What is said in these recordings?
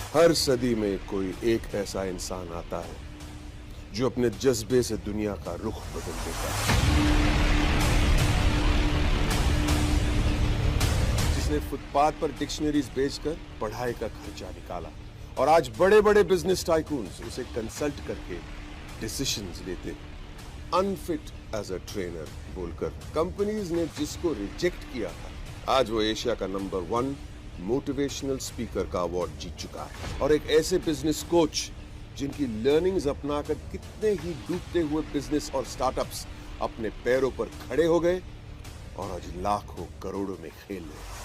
हर सदी में कोई एक ऐसा इंसान आता है जो अपने जज्बे से दुनिया का रुख बदल देता है, जिसने फुटपाथ पर डिक्शनरीज बेचकर पढ़ाई का खर्चा निकाला और आज बड़े बड़े बिजनेस टाइकून्स उसे कंसल्ट करके डिसीजंस लेते हैं। अनफिट एज अ ट्रेनर बोलकर कंपनीज ने जिसको रिजेक्ट किया था, आज वो एशिया का नंबर 1 मोटिवेशनल स्पीकर का अवार्ड जीत चुका है। और एक ऐसे बिजनेस कोच जिनकी लर्निंग्स अपनाकर कितने ही डूबते हुए बिजनेस और स्टार्टअप्स अपने पैरों पर खड़े हो गए और आज लाखों करोड़ों में खेल रहे।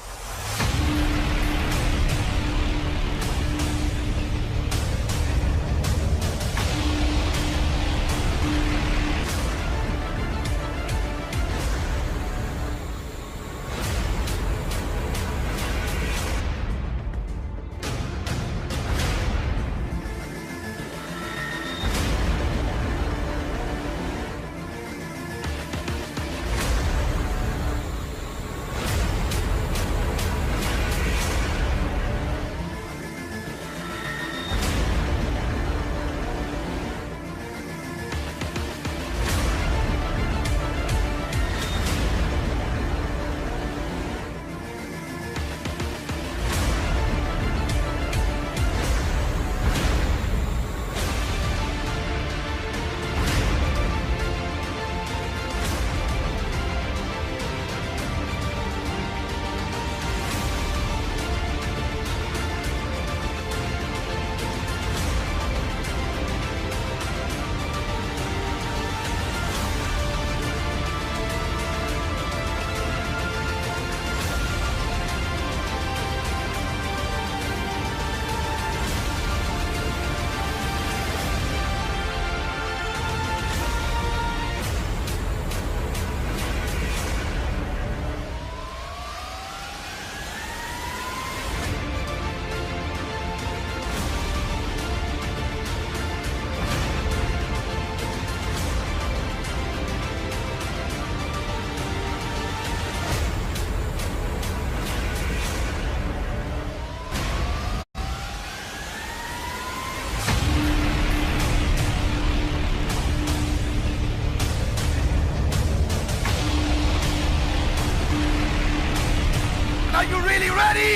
Are you really ready?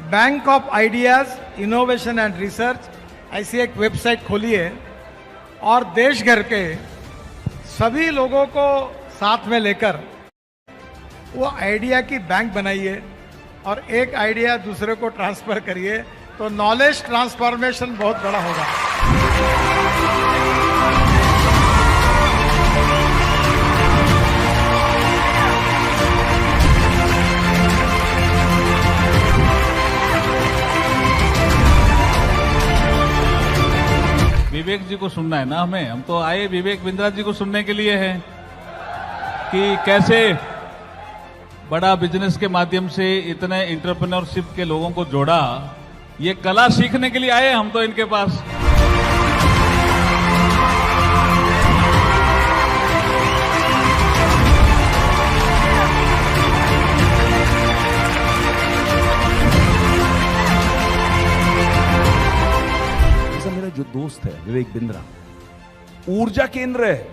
Bank of ideas innovation and research ऐसी एक वेबसाइट खोली है और देश भर के सभी लोगों को साथ में लेकर वो आइडिया की बैंक बनाइए और एक आइडिया दूसरे को ट्रांसफर करिए तो नॉलेज ट्रांसफॉर्मेशन बहुत बड़ा होगा। विवेक जी को सुनना है ना हमें। हम तो आए विवेक बिंद्रा जी को सुनने के लिए हैं कि कैसे बड़ा बिजनेस के माध्यम से इतने एंटरप्रेन्योरशिप के लोगों को जोड़ा। ये कला सीखने के लिए आए हम तो इनके पास। जो दोस्त है विवेक बिंद्रा ऊर्जा केंद्र है।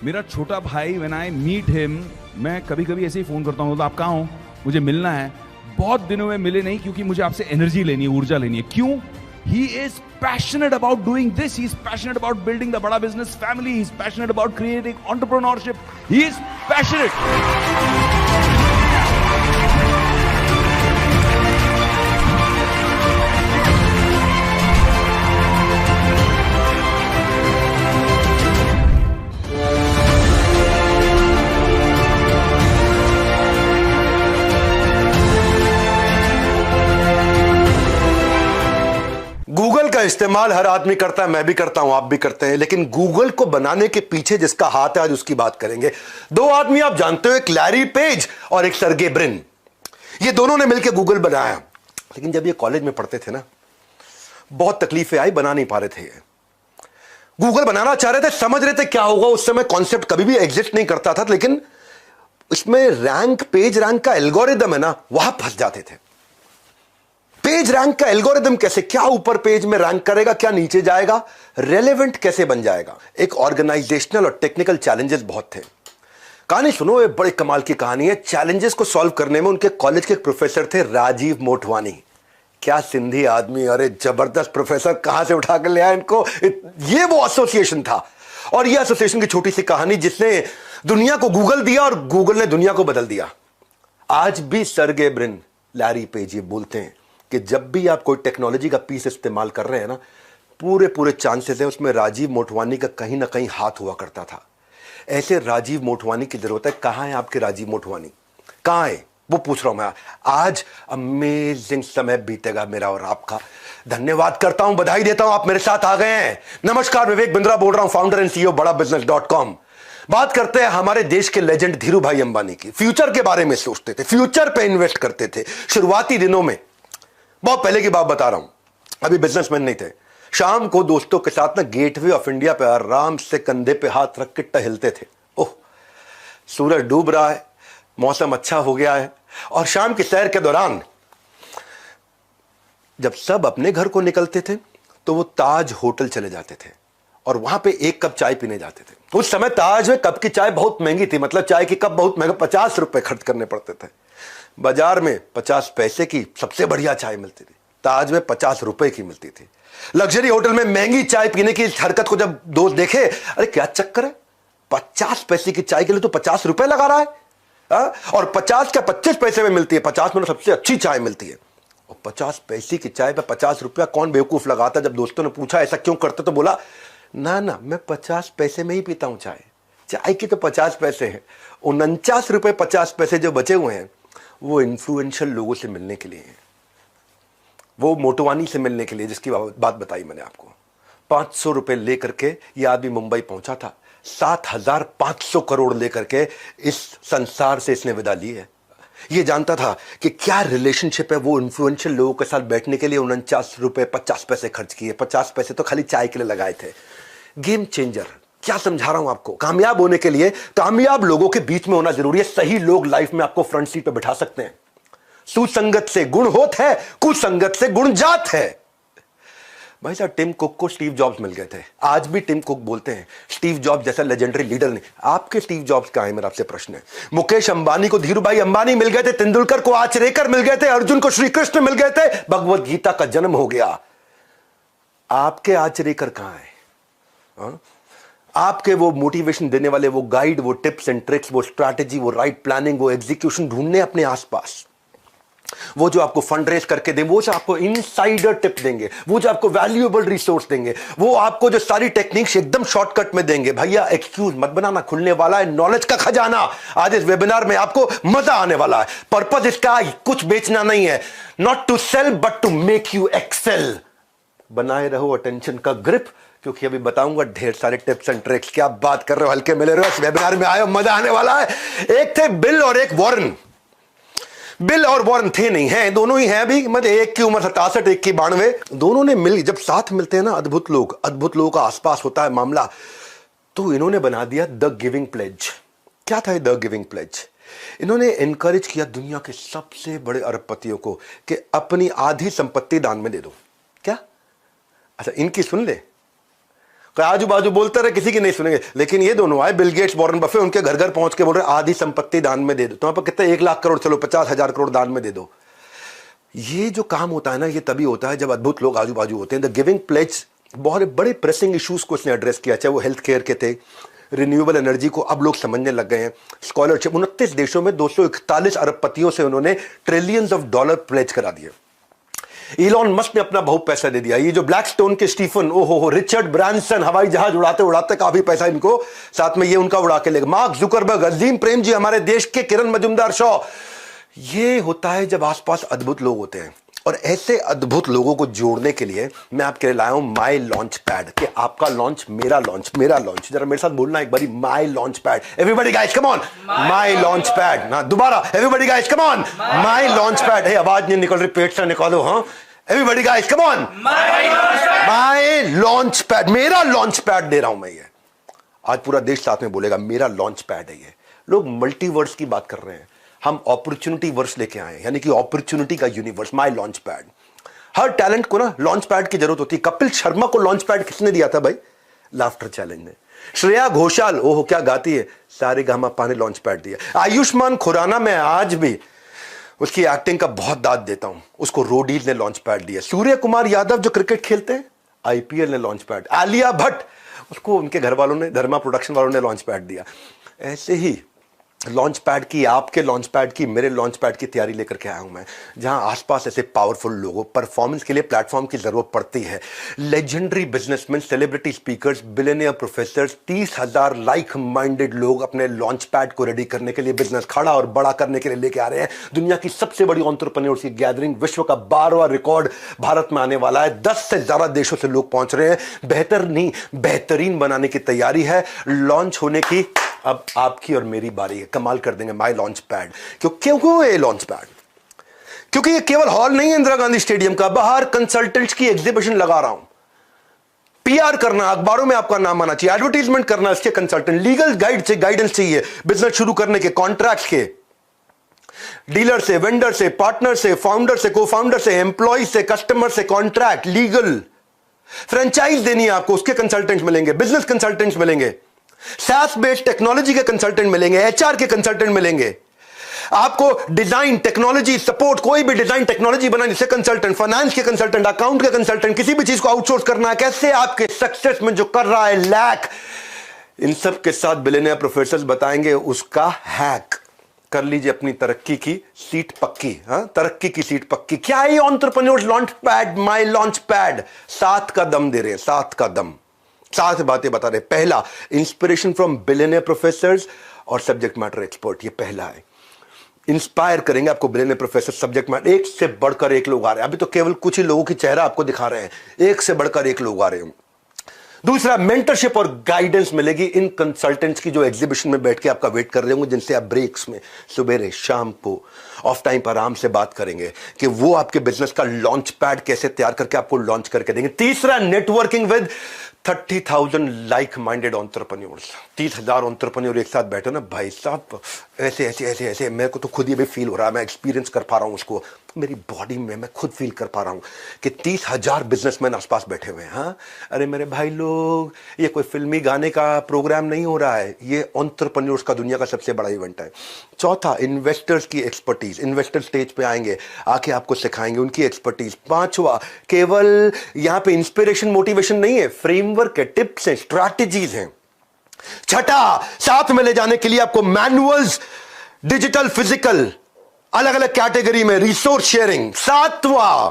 मेरा छोटा भाई, व्हेन आई मीट हिम, मैं कभी कभी ऐसे ही फोन करता हूं, तो आप कहां हो, मुझे मिलना है। बहुत दिनों में मिले नहीं क्योंकि मुझे आपसे एनर्जी लेनी है, ऊर्जा लेनी है। क्यों? He is passionate about doing this, he is passionate about building the बड़ा business family, he is passionate about creating entrepreneurship, he is passionate. इस्तेमाल हर आदमी करता है, मैं भी करता हूं, आप भी करते हैं, लेकिन गूगल को बनाने के पीछे जिसका हाथ है आज उसकी बात करेंगे। दो आदमी आप जानते हो, एक लैरी पेज और एक सर्गे ब्रिन। ये दोनों ने मिलकर गूगल बनाया, लेकिन जब ये कॉलेज में पढ़ते थे ना, बहुत तकलीफें आई, बना नहीं पा रहे थे। ये गूगल बनाना चाह रहे थे, समझ रहे थे क्या होगा। उस समय कॉन्सेप्ट कभी भी एग्जिस्ट नहीं करता था, लेकिन इसमें रैंक, पेज रैंक का एल्गोरिदम है ना, वहां फंस जाते थे। पेज रैंक का एल्गोरिदम कैसे, क्या ऊपर पेज में रैंक करेगा, क्या नीचे जाएगा, रेलेवेंट कैसे बन जाएगा। एक ऑर्गेनाइजेशनल और टेक्निकल चैलेंजेस बहुत थे। कहानी सुनो, ये बड़े कमाल की कहानी है। चैलेंजेस को सॉल्व करने में उनके कॉलेज के एक प्रोफेसर थे, राजीव मोटवानी। क्या सिंधी आदमी, अरे जबरदस्त प्रोफेसर, कहां से उठा कर ले आया इनको। ये वो एसोसिएशन था, और ये एसोसिएशन की छोटी सी कहानी जिसने दुनिया को गूगल दिया और गूगल ने दुनिया को बदल दिया। आज भी सर्गे ब्रिन, लैरी पेज ये बोलते हैं कि जब भी आप कोई टेक्नोलॉजी का पीस इस्तेमाल कर रहे हैं ना, पूरे चांसेस है उसमें राजीव मोटवानी का कहीं ना कहीं हाथ हुआ करता था। ऐसे राजीव मोटवानी की जरूरत है। कहां है आपके राजीव मोटवानी, कहां है वो पूछ रहा हूं मैं। आज अमेजिंग समय बीतेगा मेरा और आपका। धन्यवाद करता हूं, बधाई देता हूं, आप मेरे साथ आ गए हैं। नमस्कार, विवेक बिंद्रा बोल रहा हूं, फाउंडर एंड सीईओ बड़ाबिजनेस.com। बात करते हैं हमारे देश के लेजेंड धीरू भाई अंबानी की। फ्यूचर के बारे में सोचते थे, फ्यूचर पे इन्वेस्ट करते थे शुरुआती दिनों में। बहुत पहले की बात बता रहा हूं, अभी बिजनेसमैन नहीं थे। शाम को दोस्तों के साथ ना गेटवे ऑफ इंडिया पे आराम से कंधे पे हाथ रख के टहलते थे। ओह, सूरज डूब रहा है, मौसम अच्छा हो गया है, और शाम की सैर के दौरान जब सब अपने घर को निकलते थे तो वो ताज होटल चले जाते थे और वहां पे एक कप चाय पीने जाते थे। उस समय ताज में कप की चाय बहुत महंगी थी, मतलब चाय की कप बहुत महंगा, 50 रुपए खर्च करने पड़ते थे। बाजार में 50 पैसे की सबसे बढ़िया चाय मिलती थी, ताज में 50 रुपए की मिलती थी। लग्जरी होटल में महंगी चाय पीने की इस हरकत को जब दोस्त देखे, अरे क्या चक्कर है, 50 पैसे की चाय के लिए तो 50 रुपए लगा रहा है। और 50 क्या 25 पैसे में मिलती है, 50 में सबसे अच्छी चाय मिलती है। और 50 पैसे की चाय पे 50 रुपया कौन बेवकूफ लगाता। जब दोस्तों ने पूछा ऐसा क्यों करते, तो बोला ना ना, मैं 50 पैसे में ही पीता हूं चाय, चाय की तो 50 पैसे हैं। 49 रुपए 50 पैसे जो बचे हुए हैं वो इन्फ्लुएंशियल लोगों से मिलने के लिए हैं, वो मोटवानी से मिलने के लिए, जिसकी बात बताई मैंने आपको। 500 रुपए लेकर के ये आदमी मुंबई पहुंचा था। 7,500 करोड़ लेकर के इस संसार से इसने विदा ली है। ये जानता था कि क्या रिलेशनशिप है, वो इन्फ्लुएंशियल लोगों के साथ बैठने के लिए 49 रुपए 50 पैसे खर्च किए। 50 पैसे तो खाली चाय के लिए लगाए थे। गेम चेंजर, क्या समझा रहा हूं आपको। कामयाब होने के लिए कामयाब लोगों के बीच में होना जरूरी है। सही लोग लाइफ में आपको फ्रंट सीट पे बिठा सकते हैं। सुसंगत से गुण होत है, कुसंगत से गुण जात है। भाई साहब, टिम कुक को स्टीव जॉब्स मिल गए थे। आज भी टिम कुक बोलते हैं स्टीव जॉब्स जैसा लेजेंडरी लीडर नहीं। आपके स्टीव जॉब्स कहां है, मेरा आपसे प्रश्न है। मुकेश अंबानी को धीरू भाई अंबानी मिल गए थे, तेंदुलकर को आचरेकर मिल गए थे, अर्जुन को श्री कृष्ण मिल गए थे, भगवत गीता का जन्म हो गया। आपके आचरेकर कहां है? आपके वो मोटिवेशन देने वाले, वो गाइड, वो टिप्स एंड ट्रिक्स, वो स्ट्रैटेजी, वो राइट प्लानिंग, वो एग्जीक्यूशन ढूंढने अपने आसपास। वो जो आपको फंड रेज करके दें, वो जो आपको इनसाइडर टिप देंगे, वो जो आपको वैल्यूएबल रिसोर्स देंगे, वो आपको जो सारी टेक्निक्स एकदम शॉर्टकट में देंगे। भैया एक्सक्यूज मत बनाना, खुलने वाला है नॉलेज का खजाना। आज इस वेबिनार में आपको मजा आने वाला है। पर्पस इसका कुछ बेचना नहीं है, not to sell but to make you excel. बनाए रहो अटेंशन का ग्रिप, क्योंकि अभी बताऊंगा ढेर सारे टिप्स एंड ट्रिक्स। क्या बात कर रहे हो, हल्के मिले रहे हो, इस वेबिनार में आए, मजा आने वाला है। एक थे बिल और एक वॉरेन। बिल और वॉरेन थे नहीं, हैं, दोनों ही हैं अभी, मतलब एक की उम्र 67, एक की 92। दोनों ने मिल, जब साथ मिलते हैं ना, अद्भुत लोगों का आसपास होता है मामला। तो इन्होंने बना दिया द गिविंग प्लेज। क्या था द गिविंग प्लेज? इन्होंने एनकरेज किया दुनिया के सबसे बड़े अरबपतियों को कि अपनी आधी संपत्ति दान में दे दो। क्या? अच्छा, इनकी सुन ले, आजू बाजू बोलते रहे, किसी की नहीं सुनेंगे। लेकिन ये दोनों आए, बिल गेट्स, वॉरेन बफे, उनके घर घर पहुंच के बोल रहे आधी संपत्ति दान में दे दो। तो पर कितने, 1 लाख करोड़, चलो 50,000 करोड़ दान में दे दो। ये जो काम होता है ना, ये तभी होता है जब अद्भुत लोग आजू बाजू होते हैं। द गिविंग प्लेज बहुत बड़े प्रेसिंग इश्यूज को इसने एड्रेस किया, चाहे वो हेल्थ केयर के थे, रिन्यूएबल एनर्जी को अब लोग समझने लग गए हैं, स्कॉलरशिप। 29 देशों में 241 अरबपतियों से उन्होंने ट्रिलियंस ऑफ डॉलर प्लेज करा दिए। इलॉन मस्क ने अपना बहुत पैसा दे दिया। ये जो ब्लैकस्टोन के स्टीफन, ओहो, रिचर्ड ब्रांसन, हवाई जहाज उड़ाते उड़ाते काफी पैसा इनको साथ में ये उनका उड़ा के लेगा। मार्क जुकरबर्ग, अजीम प्रेम जी, हमारे देश के किरण मजुमदार शॉ। ये होता है जब आसपास अद्भुत लोग होते हैं। और ऐसे अद्भुत लोगों को जोड़ने के लिए मैं आपके लिए लाया हूं माई लॉन्च पैड, कि आपका लॉन्च मेरा लॉन्च, मेरा लॉन्च। जरा मेरे साथ बोलना एक बारी, my launch pad. Everybody guys come on, my launch pad. ना दोबारा, everybody guys come on, my launch pad. है आवाज नहीं निकल रही, पेट से निकालो। हाँ, everybody guys come on, my launch pad. मेरा लॉन्च पैड दे रहा हूं मैं। ये आज पूरा देश साथ में बोलेगा मेरा लॉन्च पैड है ये। लोग मल्टीवर्स की बात कर रहे हैं, हम अपॉर्चुनिटी वर्स लेके आए, यानी कि अपॉर्चुनिटी का universe, my launch pad. Her talent को ना लॉन्च पैड की जरूरत होती है। कपिल शर्मा को लॉन्च पैड किसने दिया था भाई? लाफ्टर चैलेंज ने। श्रेया घोषाल, ओहो क्या गाती है, सारेगामापा ने लॉन्च पैड दिया। आयुष्मान खुराना, मैं आज भी उसकी एक्टिंग का बहुत दाद देता हूं, उसको रोडीज ने लॉन्च पैड दिया। सूर्य कुमार यादव जो क्रिकेट खेलते हैं, आईपीएल ने लॉन्च पैड। आलिया भट्ट, उसको उनके घर वालों ने, धर्मा प्रोडक्शन वालों ने लॉन्च पैड दिया। ऐसे ही लॉन्च पैड की, आपके लॉन्च पैड की, मेरे लॉन्च पैड की तैयारी लेकर के आया हूं मैं, जहां आसपास ऐसे पावरफुल लोगों, परफॉर्मेंस के लिए प्लेटफॉर्म की जरूरत पड़ती है। Legendary businessman, celebrity speakers, billionaire professors, 30,000 like minded लोग अपने लॉन्च पैड को रेडी करने के लिए, बिजनेस खड़ा और बड़ा करने के लिए लेके आ रहे हैं। दुनिया की सबसे बड़ी एंटरप्रेन्योर्स की गैदरिंग, विश्व का 12वां रिकॉर्ड भारत में आने वाला है। 10 से ज्यादा देशों से लोग पहुंच रहे हैं। बेहतर नहीं, बेहतरीन बनाने की तैयारी है। लॉन्च होने की अब आपकी और मेरी बारी है। कमाल कर देंगे माई लॉन्च पैड। क्यों ये लॉन्च पैड? क्योंकि ये केवल हॉल नहीं है इंदिरा गांधी स्टेडियम का, बाहर कंसल्टेंट्स की एग्जीबिशन लगा रहा हूं। पीआर करना, अखबारों में आपका नाम आना चाहिए, एडवर्टीजमेंट करना, इसके कंसल्टेंट, लीगल गाइडेंस चाहिए बिजनेस शुरू करने के, कॉन्ट्रैक्ट के, डीलर से, वेंडर से, पार्टनर से, फाउंडर से, को फाउंडर से, एम्प्लॉय से, कस्टमर से, कॉन्ट्रैक्ट, लीगल, फ्रेंचाइज देनी है आपको, उसके कंसल्टेंट्स मिलेंगे, बिजनेस कंसल्टेंट्स मिलेंगे, SaaS बेस्ड टेक्नोलॉजी के कंसल्टेंट मिलेंगे, एचआर के कंसल्टेंट मिलेंगे, आपको डिजाइन, टेक्नोलॉजी सपोर्ट, कोई भी डिजाइन टेक्नोलॉजी बनाने से कंसल्टेंट, फाइनेंस के कंसल्टेंट, अकाउंट के कंसल्टेंट, किसी भी चीज को आउटसोर्स करना है, कैसे आपके सक्सेस में जो कर रहा है लैक, इन सब के साथ बिलियनियर प्रोफेसर्स बताएंगे उसका हैक। कर लीजिए अपनी तरक्की की सीट पक्की। हाँ, तरक्की की सीट पक्की। क्या है एंटरप्रेन्योर्स लॉन्च पैड, माई लॉन्च पैड? 7 का दम दे रहे हैं, 7 का दम, 7 बातें बता रहे। पहला, इंस्पिरेशन फ्रॉम बिलियनियर प्रोफेसर्स और सब्जेक्ट मैटर एक्सपर्ट। ये पहला है, इंस्पायर करेंगे आपको बिलियनियर प्रोफेसर, सब्जेक्ट मैटर, एक से बढ़कर एक लोग आ रहे हैं। अभी तो केवल कुछ ही लोगों की चेहरा आपको दिखा रहे हैं, एक से बढ़कर एक लोग आ रहे हैं। दूसरा, मेंटरशिप और गाइडेंस मिलेगी इन कंसल्टेंट्स की जो एग्जीबिशन में बैठ के आपका वेट कर रहे होंगे, जिनसे आप ब्रेक्स में, सुबह शाम को, ऑफ टाइम पर आराम से बात करेंगे कि वो आपके बिजनेस का लॉन्च पैड कैसे तैयार करके आपको लॉन्च करके देंगे। तीसरा, networking with 30,000 like minded entrepreneurs. 30,000 entrepreneur एक साथ बैठे ना भाई साहब, ऐसे ऐसे ऐसे ऐसे, मेरे को तो खुद ये भी फील हो रहा है, मैं एक्सपीरियंस कर पा रहा हूं उसको, मेरी बॉडी में मैं खुद फील कर पा रहा हूं कि 30,000 बिजनेसमैन आसपास बैठे हुए हैं। हाँ, अरे मेरे भाई लोग, ये कोई फिल्मी गाने का प्रोग्राम नहीं हो रहा है, ये एंटरप्रेन्योर्स का दुनिया का सबसे बड़ा इवेंट है। चौथा, इन्वेस्टर्स की एक्सपर्टीज, इन्वेस्टर स्टेज पे आएंगे, आके आपको सिखाएंगे उनकी एक्सपर्टीज। पांचवा, केवल यहां पे इंस्पिरेशन मोटिवेशन नहीं है, फ्रेमवर्क है, टिप्स हैं, स्ट्रैटेजीज हैं। छठा, साथ में ले जाने के लिए आपको मैनुअल्स, डिजिटल, फिजिकल, अलग अलग कैटेगरी में रिसोर्स शेयरिंग। सातवां,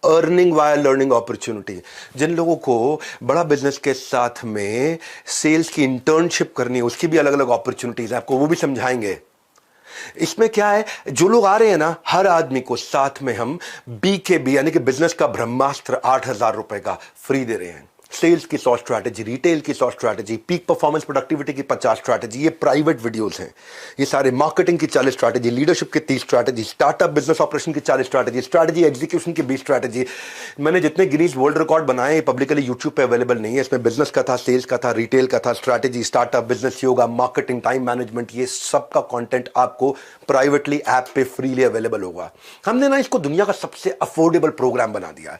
अर्निंग वाया लर्निंग अपॉर्चुनिटी। जिन लोगों को बड़ा बिजनेस के साथ में सेल्स की इंटर्नशिप करनी है, उसकी भी अलग अलग अपॉर्चुनिटीज है, आपको वो भी समझाएंगे। इसमें क्या है, जो लोग आ रहे हैं ना, हर आदमी को साथ में हम BKB यानी कि बिजनेस का ब्रह्मास्त्र 8,000 रुपए का फ्री दे रहे हैं। सेल्स की 100 स्ट्रैटेजी, रिटेल की 100 स्ट्रैटेजी, पीक परफॉर्मेंस प्रोडक्टिविटी की 50 स्ट्रैटेजी, ये प्राइवेट वीडियोस हैं। ये सारे मार्केटिंग की 40 स्ट्रैटेजी, लीडरशिप की 30 स्ट्रैटेजी, स्टार्टअप बिजनेस ऑपरेशन की 40 स्ट्रैटेजी, स्ट्रैटेजी एग्जीक्यूशन की 20 स्ट्रैटेजी। मैंने जितने गिनीज वर्ल्ड रिकॉर्ड बनाए पब्लिकली यूट्यूब पे अवेलेबल नहीं है। इसमें बिजनेस का था, सेल्स का था, रिटेल का था, strategy, startup, business yoga, marketing, time management, ये सब का कॉन्टेंट आपको प्राइवेटली ऐप पे फ्रीली अवेलेबल होगा। हमने ना इसको दुनिया का सबसे अफोर्डेबल प्रोग्राम बना दिया है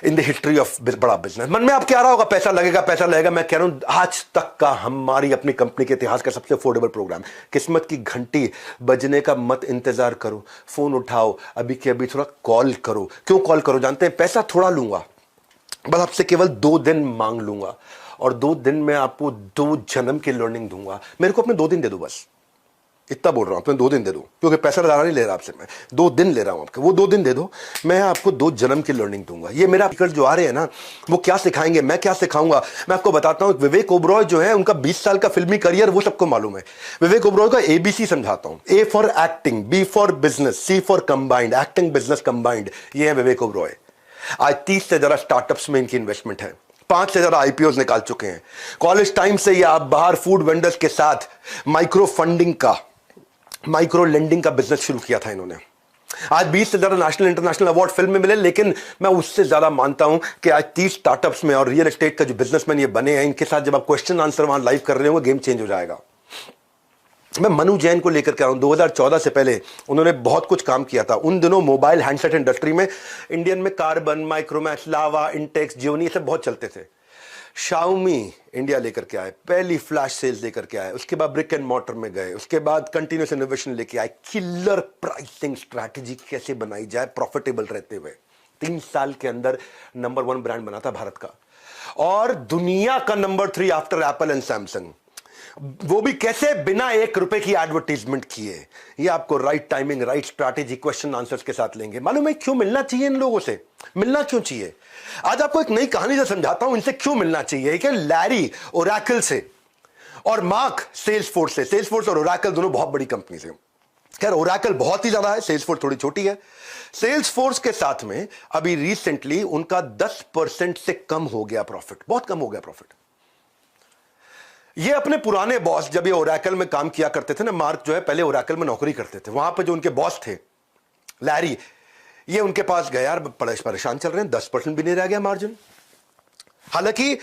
इन द हिस्ट्री ऑफ बड़ा बिजनेस। मन में आप क्या रहा होगा, पैसा लगेगा पैसा लगेगा, मैं कह रहा हूं आज तक का हमारी अपनी कंपनी के इतिहास का सबसे अफोर्डेबल प्रोग्राम। किस्मत की घंटी बजने का मत इंतजार करो, फोन उठाओ, अभी के अभी थोड़ा कॉल करो। क्यों कॉल करो जानते हैं? पैसा थोड़ा लूंगा, बस आपसे केवल 2 दिन मांग लूंगा, और 2 दिन में आपको 2 जन्म की लर्निंग दूंगा। मेरे को अपने 2 दिन दे दो बस, इतना बोल रहा हूं, तुम्हें 2 दिन दे दो, क्योंकि पैसा ज़्यादा नहीं ले रहा आपसे, मैं 2 दिन ले रहा हूं आपके, वो 2 दिन दे दो, मैं आपको 2 जन्म की लर्निंग दूंगा। ये मेरा टिकट जो आ रहे हैं ना, वो क्या सिखाएंगे, मैं क्या सिखाऊंगा, मैं आपको बताता हूं। विवेक ओबरॉय जो है, उनका 20 साल का फिल्मी करियर वो सबको मालूम है। विवेक ओबरॉय का ABC समझाता हूं। A for acting, B for business, C for combined, acting business combined, ये है विवेक ओबरॉय। आज 30 से ज्यादा स्टार्टअप्स में इनकी इन्वेस्टमेंट है, 5 से ज्यादा IPOs निकाल चुके हैं। कॉलेज टाइम से ये आप बाहर फूड वेंडर्स के साथ माइक्रो फंडिंग का, माइक्रो लेंडिंग का बिजनेस शुरू किया था इन्होंने। आज 20 से ज्यादा नेशनल इंटरनेशनल अवार्ड फिल्म में मिले, लेकिन मैं उससे ज्यादा मानता हूं कि आज 30 स्टार्टअप्स में और रियल एस्टेट का जो बिजनेसमैन ये बने हैं, इनके साथ जब आप क्वेश्चन आंसर वहां लाइव कर रहे हो, गेम चेंज हो जाएगा। मैं मनु जैन को लेकर के आया हूं। 2014 से पहले उन्होंने बहुत कुछ काम किया था। उन दिनों मोबाइल हैंडसेट इंडस्ट्री में इंडियन में कार्बन, माइक्रोमैक्स, लावा, इंटेक्स, जियोनी, ये सब बहुत चलते थे। शाओमी इंडिया लेकर के आए, पहली फ्लैश सेल्स लेकर के आए, उसके बाद ब्रिक एंड मॉर्टर में गए, उसके बाद कंटिन्यूस इनोवेशन लेके आए, किलर प्राइसिंग स्ट्रैटेजी कैसे बनाई जाए प्रॉफिटेबल रहते हुए। 3 साल के अंदर नंबर 1 ब्रांड बना था भारत का, और दुनिया का number 3 after Apple and Samsung. वो भी कैसे, बिना 1 रुपए की एडवर्टीजमेंट किए। ये आपको right timing, right strategy, question answers के साथ लेंगे। मालूम है क्यों मिलना चाहिए इन लोगों से, मिलना क्यों चाहिए? आज आपको एक नई कहानी से समझाता हूं, इनसे क्यों मिलना चाहिए। कि लैरी ओरेकल से और मार्क सेल्सफोर्स से। सेल्सफोर्स और ओरेकल दोनों बहुत बड़ी कंपनी से। खैर ओरेकल बहुत ही ज्यादा है, सेल्सफोर्स थोड़ी छोटी है। सेल्सफोर्स के साथ में अभी रिसेंटली उनका 10% से कम हो गया प्रॉफिट, बहुत कम हो गया प्रॉफिट। ये अपने पुराने बॉस, जब ये ओरेकल में काम किया करते थे ना, मार्क जो है पहले ओरेकल में नौकरी करते थे, वहां पे जो उनके बॉस थे लैरी, ये उनके पास गया, यार परेशान चल रहे हैं, 10% भी नहीं रह गया मार्जिन। हालांकि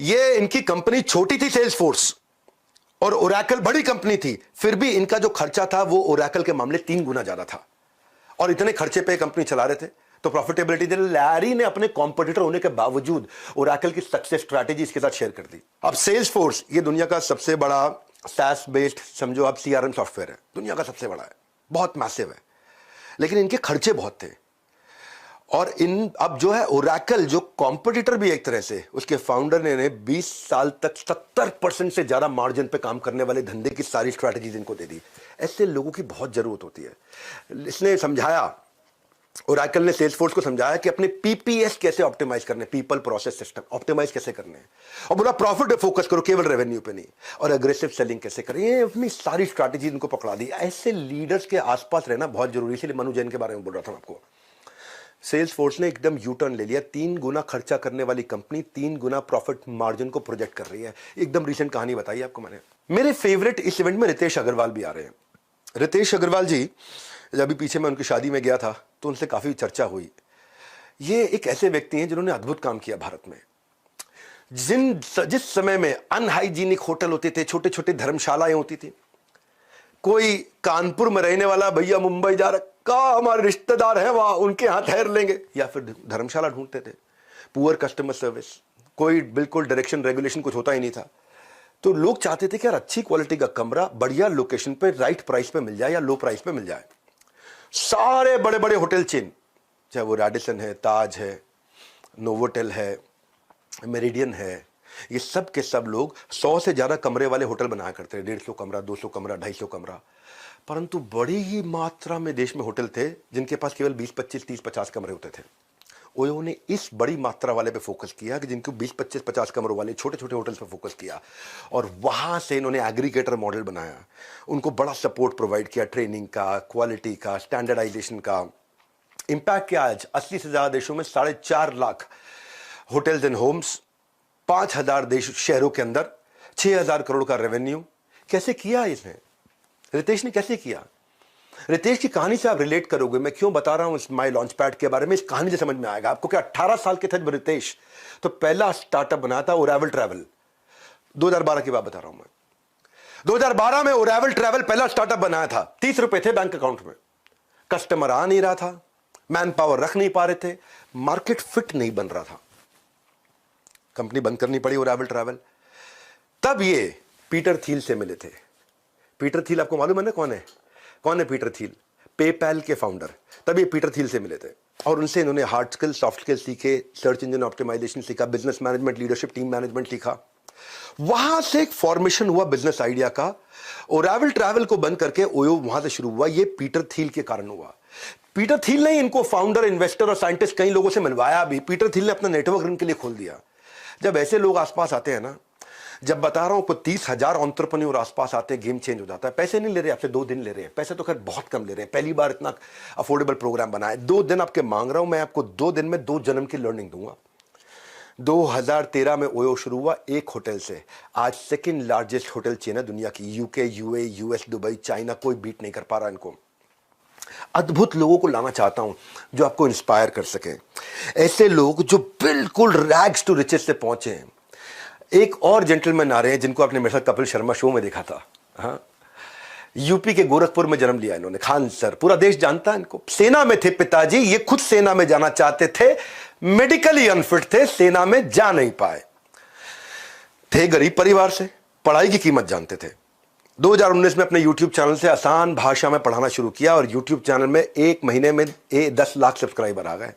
ये इनकी कंपनी छोटी थी सेल्सफोर्स, और ओरेकल बड़ी कंपनी थी, फिर भी इनका जो खर्चा था वो ओरेकल के मामले 3 गुना ज्यादा था, और इतने खर्चे पे कंपनी चला रहे थे, तो प्रॉफिटेबिलिटी दे। लैरी ने अपने कॉम्पिटिटर होने के बावजूद ओरेकल की सक्सेस स्ट्रैटेजी इसके साथ शेयर कर दी। अब सेल्सफोर्स ये दुनिया का सबसे बड़ा SaaS बेस्ड, समझो आप, CRM सॉफ्टवेयर है, दुनिया का सबसे बड़ा है, बहुत मैसिव है, लेकिन इनके खर्चे बहुत थे। और इन अब जो है ओरेकल, जो कॉम्पिटिटर भी एक तरह से, उसके फाउंडर ने 20 साल तक 70% से ज्यादा मार्जिन पे काम करने वाले धंधे की सारी स्ट्रैटेजीज इनको दे दी। ऐसे लोगों की बहुत जरूरत होती है। इसने समझाया, ओरेकल ने सेल्सफोर्स को समझाया कि अपने PPS कैसे ऑप्टिमाइज करने, पीपल प्रोसेस सिस्टम ऑप्टिमाइज कैसे करने हैं, और बोला प्रॉफिट पे फोकस करो, केवल रेवेन्यू पे नहीं, और एग्रेसिव सेलिंग कैसे करें। ये अपनी सारी स्ट्रैटेजी इनको पकड़ा दी। ऐसे लीडर्स के आसपास रहना बहुत जरूरी है। इसलिए मनु जैन के बारे में बोल रहा था मैं आपको। सेल्सफोर्स ने एकदम यू टर्न ले लिया। 3 गुना खर्चा करने वाली कंपनी 3 गुना प्रॉफिट मार्जिन को प्रोजेक्ट कर रही है। एकदम रिसेंट कहानी बताई आपको मैंने। मेरे फेवरेट इस इवेंट में रितेश अग्रवाल भी आ रहे हैं। रितेश अग्रवाल जी, जब अभी पीछे मैं उनकी शादी में गया था तो उनसे काफी चर्चा हुई। ये एक ऐसे व्यक्ति हैं जिन्होंने अद्भुत काम किया भारत में। जिस समय में अनहाइजीनिक होटल होते थे, छोटे छोटे धर्मशालाएं होती थी, कोई कानपुर में रहने वाला भैया मुंबई जा रखा, हमारे रिश्तेदार हैं वहां, उनके यहां ठहर लेंगे, या फिर धर्मशाला ढूंढते थे। पुअर कस्टमर सर्विस, कोई बिल्कुल डायरेक्शन रेगुलेशन कुछ होता ही नहीं था। तो लोग चाहते थे कि यार अच्छी क्वालिटी का कमरा बढ़िया लोकेशन पे राइट प्राइस पे मिल जाए या लो प्राइस पे मिल जाए। सारे बड़े बड़े होटल चेन, चाहे वो रेडिसन है, ताज है, नोवोटेल है, मेरिडियन है, ये सब के सब लोग 100 से ज्यादा कमरे वाले होटल बनाया करते हैं। 150 कमरा, 200 कमरा, 250 कमरा। परंतु बड़ी ही मात्रा में देश में होटल थे जिनके पास केवल 20, 25, 30, 50 कमरे होते थे। ओयो ने इस बड़ी मात्रा वाले पे फोकस किया कि जिनको 20, 25, 50 कमरों वाले छोटे छोटे होटल्स पे फोकस किया, और वहां से इन्होंने एग्रीगेटर मॉडल बनाया। उनको बड़ा सपोर्ट प्रोवाइड किया, ट्रेनिंग का, क्वालिटी का, स्टैंडर्डाइजेशन का। इंपैक्ट क्या, आज 80 से ज्यादा देशों में 4.5 लाख होटल्स एंड होम्स, 5000 देश शहरों के अंदर, 6000 करोड़ का रेवेन्यू। कैसे किया इसने? रितेश ने कैसे किया? रितेश की कहानी से आप रिलेट करोगे। मैं क्यों बता रहा हूं इस माई लॉन्च पैड के बारे में, इस कहानी से समझ में आएगा आपको कि 18 साल के थे जब रितेश तो पहला स्टार्टअप बनाया था ओरेवल ट्रैवल। 2012 की बात बता रहा हूं मैं। 2012 में ओरेवल ट्रैवल पहला स्टार्टअप बनाया था। 30 रुपए थे बैंक अकाउंट में, कस्टमर आ नहीं रहा था, मैन पावर रख नहीं पा रहे थे, मार्केट फिट नहीं बन रहा था, कंपनी बंद करनी पड़ी ओरेवल ट्रैवल। तब ये पीटर थिल से मिले थे। पीटर थिल आपको मालूम है ना कौन है? कौन है पीटर थिल? पेपैल के फाउंडर। तब ये पीटर थिल से मिले थे और उनसे इन्होंने हार्ड स्किल, सॉफ्ट स्किल सीखे, सर्च इंजन ऑप्टिमाइजेशन सीखा, business management, leadership, team management सीखा। वहां से एक फॉर्मेशन हुआ बिजनेस आइडिया का। ओरावल ट्रैवल को बंद करके ओयो वहां से शुरू हुआ। ये पीटर थील के कारण हुआ। पीटर थील ने इनको फाउंडर, इन्वेस्टर और साइंटिस्ट कई लोगों से मिलवाया भी। पीटर थील ने अपना नेटवर्क इनके लिए खोल दिया। जब ऐसे लोग आसपास आते हैं ना, जब बता रहा हूं को 30,000 एंटरप्रेन्योर आसपास आते हैं, गेम चेंज हो जाता है। पैसे नहीं ले रहे आपसे, 2 दिन ले रहे हैं। पैसे तो खैर बहुत कम ले रहे हैं, पहली बार इतना अफोर्डेबल प्रोग्राम बना है। 2 दिन आपके मांग रहा हूं मैं, आपको 2 दिन में 2 जन्म की लर्निंग दूंगा। 2013 में ओयो शुरू हुआ एक होटल से। आज सेकंड लार्जेस्ट होटल चेन है दुनिया की। UK, UAE, US, Dubai, China, कोई बीट नहीं कर पा रहा इनको। अद्भुत लोगों को लाना चाहता हूं जो आपको इंस्पायर कर सके, ऐसे लोग जो बिल्कुल रैग्स टू रिचेस से पहुंचे हैं। एक और जेंटलमैन आ रहे हैं जिनको आपने मेरे साथ कपिल शर्मा शो में देखा था। हाँ, यूपी के गोरखपुर में जन्म लिया इन्होंने, खान सर। पूरा देश जानता है इनको। सेना में थे पिताजी, ये खुद सेना में जाना चाहते थे, मेडिकली अनफिट थे, सेना में जा नहीं पाए। थे गरीब परिवार से, पढ़ाई की कीमत जानते थे। 2019 में अपने YouTube चैनल से आसान भाषा में पढ़ाना शुरू किया और YouTube चैनल में 1 महीने में 10 लाख सब्सक्राइबर आ गए।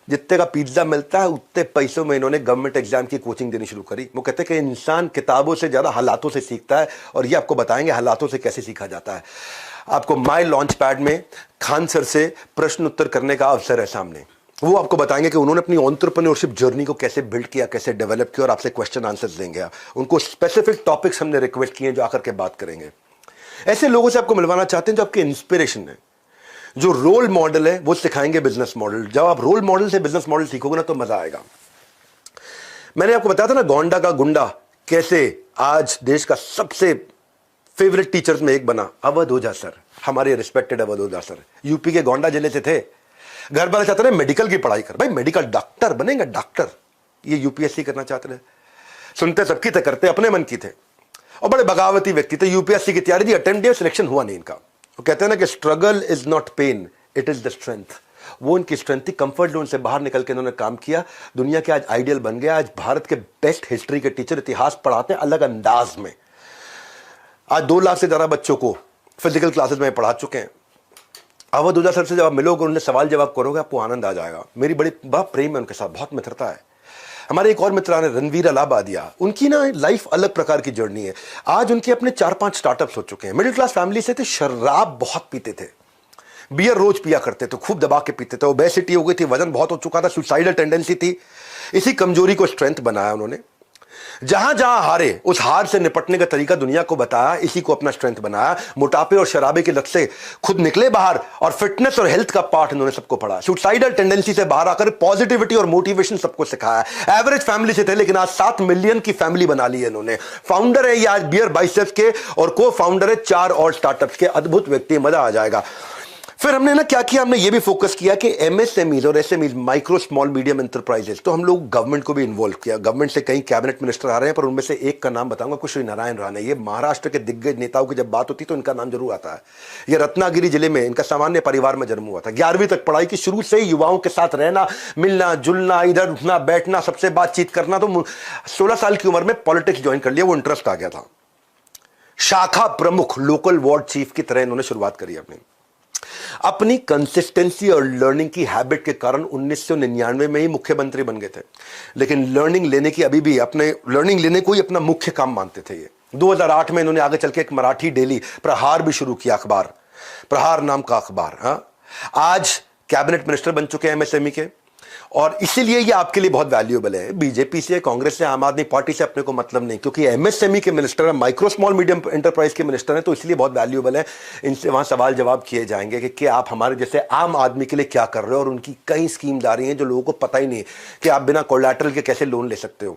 जितने का पिज्जा मिलता है उतने पैसों में इन्होंने गवर्नमेंट एग्जाम की कोचिंग देनी शुरू करी। वो कहते हैं कि इंसान किताबों से ज्यादा हालातों से सीखता है, और ये आपको बताएंगे हालातों से कैसे सीखा जाता है। आपको माई लॉन्च पैड में खान सर से प्रश्न उत्तर करने का अवसर है सामने। वो आपको बताएंगे कि उन्होंने अपनी एंटरप्रेन्योरशिप जर्नी को कैसे बिल्ड किया, कैसे डेवलप किया, और आपसे क्वेश्चन आंसर्स देंगे। उनको स्पेसिफिक टॉपिक्स हमने रिक्वेस्ट किए जो आकर के बात करेंगे। ऐसे लोगों से आपको मिलवाना चाहते हैं जो आपके इंस्पिरेशन है, जो रोल मॉडल है। वो सिखाएंगे बिजनेस मॉडल। जब आप रोल मॉडल से बिजनेस मॉडल सीखोगे ना तो मजा आएगा। मैंने आपको बताया था ना गोंडा का गुंडा कैसे आज देश का सबसे फेवरेट टीचर्स में एक बना। अवध ओझा सर, हमारे रिस्पेक्टेड अवध ओझा सर, यूपी के गोंडा जिले से थे। घर वाले चाहते थे मेडिकल की पढ़ाई कर, भाई मेडिकल डॉक्टर बनेगा, डॉक्टर। ये यूपीएससी करना चाहते थे। सुनते सबकी थे, करते अपने मन की थे, और बड़े बगावती व्यक्ति थे। यूपीएससी की तैयारी दी, अटेम्प्ट दिया, सिलेक्शन हुआ नहीं इनका। वो कहते हैं ना कि struggle is not pain, it is the strength. वो इनकी स्ट्रेंथ थी। कंफर्ट जोन से बाहर निकल के इन्होंने काम किया, दुनिया के आज आइडियल बन गया। आज भारत के बेस्ट हिस्ट्री के टीचर इतिहास पढ़ाते हैं अलग अंदाज में। आज 2 लाख से ज्यादा बच्चों को फिजिकल क्लासेस में पढ़ा चुके हैं। अवध ओझा सर से जब आप मिलोगे, उनसे सवाल जवाब करोगे, आपको आनंद आ जाएगा। मेरी बड़ी प्रेम है उनके साथ, बहुत मित्रता है। हमारे एक और मित्र आने, रणवीर अलाहाबादिया, उनकी ना लाइफ अलग प्रकार की जर्नी है। आज उनके अपने 4-5 स्टार्टअप्स हो चुके हैं। मिडिल क्लास फैमिली से थे, शराब बहुत पीते थे, बियर रोज पिया करते थे, खूब दबा के पीते थे। ओबेसिटी हो गई थी, वजन बहुत हो चुका था, सुसाइडल टेंडेंसी थी। इसी कमजोरी को स्ट्रेंथ बनाया उन्होंने। जहां जहां हारे, उस हार से निपटने का तरीका दुनिया को बताया, इसी को अपना स्ट्रेंथ बनाया। मोटापे और शराबे की लत से खुद निकले बाहर, और फिटनेस और हेल्थ का पार्ट इन्होंने सबको पढ़ा। सुसाइडल टेंडेंसी से बाहर आकर पॉजिटिविटी और मोटिवेशन सबको सिखाया। एवरेज फैमिली से थे, लेकिन आज 7 मिलियन की फैमिली बना ली है इन्होंने। फाउंडर है ये आज बियर बाइसेप्स के, और को फाउंडर है 4 और स्टार्टअप्स के। अद्भुत व्यक्ति, मजा आ जाएगा। फिर हमने ना क्या किया, हमने ये भी फोकस किया कि एमएसएमईज और SMEs, micro small medium enterprises, तो हम लोग गवर्नमेंट को भी इन्वॉल्व किया। गवर्नमेंट से कई कैबिनेट मिनिस्टर आ रहे हैं, पर उनमें से एक का नाम बताऊंगा, कुश्री नारायण राणे। ये महाराष्ट्र के दिग्गज नेताओं की जब बात होती तो इनका नाम जरूर आता है। ये रत्नागिरी जिले में, इनका सामान्य परिवार में जन्म हुआ था। 11वीं तक पढ़ाई की, शुरू से युवाओं के साथ रहना, मिलना जुलना, इधर उठना बैठना, सबसे बातचीत करना। तो 16 साल की उम्र में पॉलिटिक्स ज्वाइन कर लिया, वो इंटरेस्ट आ गया था। शाखा प्रमुख, लोकल वार्ड चीफ की तरह इन्होंने शुरुआत करी अपनी कंसिस्टेंसी और लर्निंग की हैबिट के कारण 1999 में ही मुख्यमंत्री बन गए थे। लेकिन लर्निंग लेने की अभी भी लर्निंग लेने को ही अपना मुख्य काम मानते थे। ये 2008 में इन्होंने आगे चल के एक मराठी डेली प्रहार भी शुरू किया, अखबार प्रहार नाम का अखबार। हाँ, आज कैबिनेट मिनिस्टर बन चुके हैं एमएसएमई के, और इसीलिए ये आपके लिए बहुत वैल्यूएबल है। बीजेपी से, कांग्रेस से, आम आदमी पार्टी से अपने को मतलब नहीं, क्योंकि एमएसएमई के मिनिस्टर है, माइक्रो स्मॉल मीडियम एंटरप्राइज के मिनिस्टर हैं, तो इसलिए बहुत वैल्यूएबल है। इनसे वहां सवाल जवाब किए जाएंगे कि आप हमारे जैसे आम आदमी के लिए क्या कर रहे हो, और उनकी कई स्कीम्स आ रही हैं जो लोगों को पता ही नहीं कि आप बिना कोलैटरल के कैसे लोन ले सकते हो।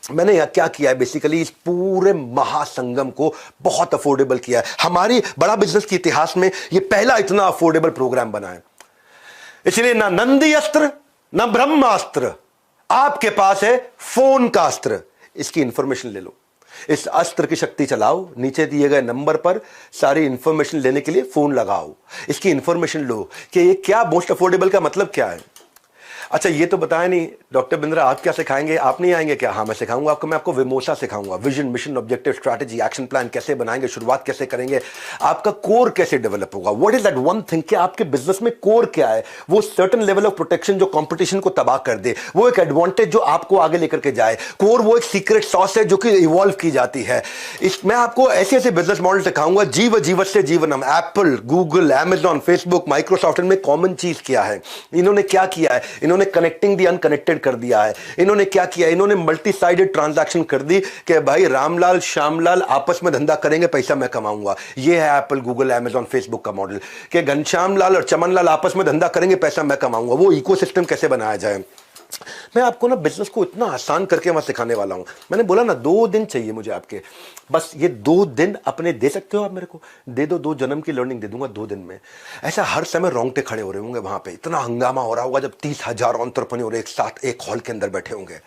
मैंने यह क्या किया है, बेसिकली इस पूरे महासंगम को बहुत अफोर्डेबल किया है। हमारी बड़ा बिजनेस के इतिहास में यह पहला इतना अफोर्डेबल प्रोग्राम बना है। इसलिए ना नंदी अस्त्र ना ब्रह्मास्त्र, आपके पास है फोन का अस्त्र। इसकी इंफॉर्मेशन ले लो, इस अस्त्र की शक्ति चलाओ, नीचे दिए गए नंबर पर सारी इंफॉर्मेशन लेने के लिए फोन लगाओ, इसकी इंफॉर्मेशन लो कि ये क्या मोस्ट अफोर्डेबल का मतलब क्या है। अच्छा, ये तो बताया नहीं, डॉक्टर बिंद्रा आप क्या सिखाएंगे? आप नहीं आएंगे क्या? हाँ मैं सिखाऊंगा आपको। मैं आपको विमोसा सिखाऊंगा, vision, mission, objective, strategy, action plan कैसे बनाएंगे, शुरुआत कैसे करेंगे, आपका कोर कैसे डेवलप होगा। What is that one thing कि आपके बिजनेस में कोर क्या है? वो सर्टेन लेवल ऑफ प्रोटेक्शन जो कंपटीशन को तबाह कर दे, वो एक एडवांटेज जो आपको आगे लेकर के जाए। कोर वो एक सीक्रेट सॉस है जो कि इवॉल्व की जाती है। मैं आपको ऐसे ऐसे बिजनेस मॉडल सिखाऊंगा। जीवस्य जीवनम, Apple, Google, Amazon, Facebook, Microsoft में कॉमन चीज क्या है? इन्होंने क्या किया है? इन्होंने कनेक्टिंग दी अनकनेक्टेड कर दिया है। इन्होंने क्या किया? इन्होंने मल्टी साइडेड ट्रांजैक्शन कर दी कि भाई रामलाल श्यामलाल आपस में धंधा करेंगे, पैसा मैं कमाऊंगा। ये है एप्पल, गूगल, अमेजॉन, फेसबुक का मॉडल कि घनश्याम लाल और चमन लाल आपस में धंधा करेंगे, पैसा मैं कमाऊंगा। वो इकोसिस्टम कैसे बनाया जाए। मैं आपको ना बिजनेस को इतना आसान करके वहां सिखाने वाला हूं। मैंने बोला ना 2 दिन चाहिए मुझे आपके, बस ये 2 दिन अपने दे सकते हो आप मेरे को? दे दो, 2 जन्म की लर्निंग दे दूंगा 2 दिन में। ऐसा हर समय रोंगटे खड़े हो रहे होंगे वहां पे, इतना हंगामा हो रहा होगा जब 30,000 एंटरप्रेन्योर एक साथ एक हॉल के अंदर बैठे होंगे।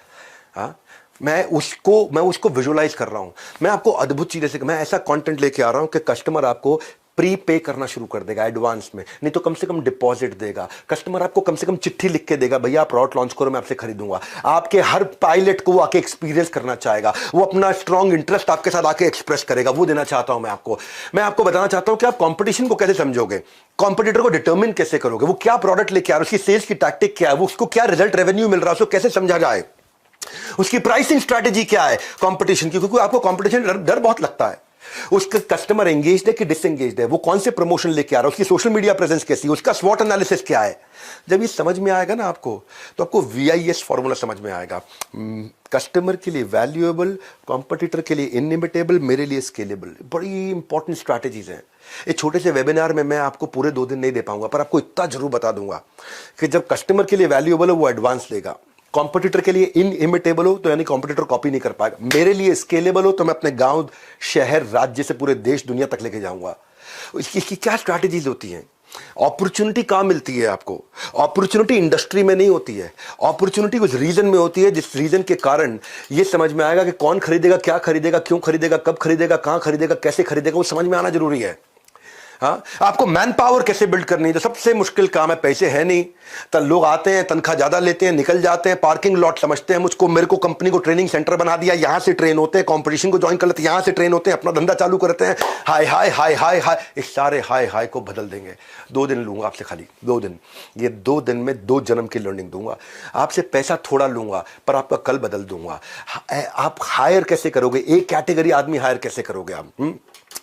हाँ, मैं उसको विजुअलाइज कर रहा हूं। मैं आपको अद्भुत चीजें से, मैं ऐसा कंटेंट लेके आ रहा हूं कि कस्टमर आपको प्री पे करना शुरू कर देगा एडवांस में, नहीं तो कम से कम डिपॉजिट देगा। कस्टमर आपको कम से कम चिट्ठी लिख के देगा, भैया आप प्रोडक्ट लॉन्च करो मैं आपसे खरीदूंगा। आपके हर पायलट को वो आके एक्सपीरियंस करना चाहेगा, वो अपना स्ट्रॉन्ग इंटरेस्ट आपके साथ आके एक्सप्रेस करेगा। वो देना चाहता हूं मैं आपको बताना चाहता हूं कि आप कंपटीशन को कैसे समझोगे, कॉम्पिटिटर को डिटर्मिन कैसे करोगे, वो क्या प्रोडक्ट लेके आ रहा है, उसकी सेल्स की टैक्टिक क्या है, वो उसको क्या रिजल्ट रेवेन्यू मिल रहा है, उसको कैसे समझा जाए, उसकी प्राइसिंग स्ट्रैटेजी क्या है कंपटीशन की। क्योंकि आपको कंपटीशन डर बहुत लगता है। उसका कस्टमर एंगेज्ड है कि डिसएंगेज्ड है, वो कौन से प्रमोशन लेके आ रहा है, उसकी सोशल मीडिया प्रेजेंस कैसी है, उसका स्वॉट एनालिसिस क्या है। जब ये समझ में आएगा ना आपको, तो आपको VIS फॉर्मूला समझ में आएगा। कस्टमर के लिए वैल्यूएबल, कॉम्पिटिटर के लिए इनइमिटेबल, मेरे लिए स्केलेबल। बड़ी इंपॉर्टेंट स्ट्रैटेजीज हैं। एक छोटे से वेबिनार में मैं आपको पूरे 2 दिन नहीं दे पाऊंगा, पर आपको इतना जरूर बता दूंगा कि जब कस्टमर के लिए वैल्यूएबल हो वो एडवांस लेगा, कॉम्पिटिटर के लिए इनइमिटेबल हो तो यानी कॉम्पिटिटर कॉपी नहीं कर पाएगा, मेरे लिए स्केलेबल हो तो मैं अपने गांव, शहर, राज्य से पूरे देश, दुनिया तक लेके जाऊंगा। इसकी क्या स्ट्रैटेजीज होती हैं? अपॉर्चुनिटी कहां मिलती है आपको? अपॉर्चुनिटी इंडस्ट्री में नहीं होती है, अपॉर्चुनिटी उस रीजन में होती है जिस रीजन के कारण ये समझ में आएगा कि कौन खरीदेगा, क्या खरीदेगा, क्यों खरीदेगा, कब खरीदेगा, कहां खरीदेगा, कैसे खरीदेगा, वो समझ में आना जरूरी है। हाँ, आपको मैन पावर कैसे बिल्ड करनी है, तो सबसे मुश्किल काम है। पैसे है नहीं तो लोग आते हैं, तनख्वाह ज्यादा लेते हैं, निकल जाते हैं, पार्किंग लॉट समझते हैं मुझको, मेरे को कंपनी को ट्रेनिंग सेंटर बना दिया, यहां से ट्रेन होते हैं, कंपटीशन को ज्वाइन कर लेते हैं, यहां से ट्रेन होते हैं, अपना धंधा चालू करते हैं। हाय हाय हाय हाय हाय, इस सारे हाय हाय को बदल देंगे। 2 दिन लूंगा आपसे, खाली 2 दिन। ये 2 दिन में 2 जन्म की लर्निंग दूंगा आपसे। पैसा थोड़ा लूंगा पर आपका कल बदल दूंगा। आप हायर कैसे करोगे, एक कैटेगरी आदमी हायर कैसे करोगे आप?